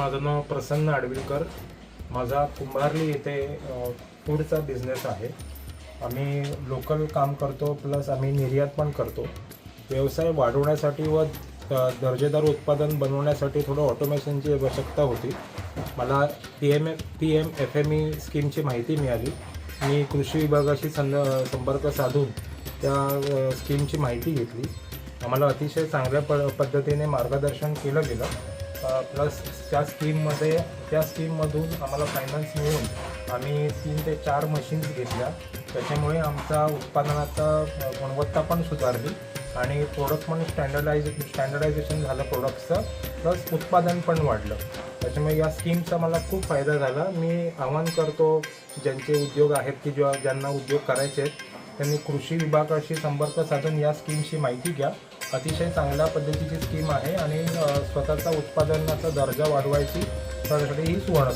माझं नाव प्रसन्न आडविलकर. माझा कुंभारली येथे फूडचा बिझनेस आहे. आम्ही लोकल काम करतो, प्लस आम्ही निर्यात पण करतो. व्यवसाय वाढवण्यासाठी व दर्जेदार उत्पादन बनवण्यासाठी थोडं ऑटोमेशनची आवश्यकता होती. मला PM-FME स्कीमची माहिती मिळाली. मी कृषी विभागाशी संपर्क साधून त्या स्कीमची माहिती घेतली. आम्हाला अतिशय चांगल्या पद्धतीने मार्गदर्शन केलं गेलं. प्लस त्या स्कीममधून आम्हाला फायनान्स मिळून आम्ही 3 ते 4 मशीन्स घेतल्या. त्याच्यामुळे आमचा उत्पादनाचा गुणवत्ता पण सुधारली आणि प्रोडक्ट पण स्टँडर्डायझेशन झालं प्रोडक्टचं, प्लस उत्पादन पण वाढलं. त्याच्यामुळे या स्कीमचा मला खूप फायदा झाला. मी आवाहन करतो ज्यांचे उद्योग आहेत की ज्यांना उद्योग करायचे आहेत त्यांनी कृषी विभागाशी संपर्क साधून या स्कीमची माहिती घ्या. अतिशय चांगल्या पद्धतीची स्कीम आहे आणि स्वतःचा उत्पादनाचा दर्जा वाढवायची त्यासाठी ही सुवर्ण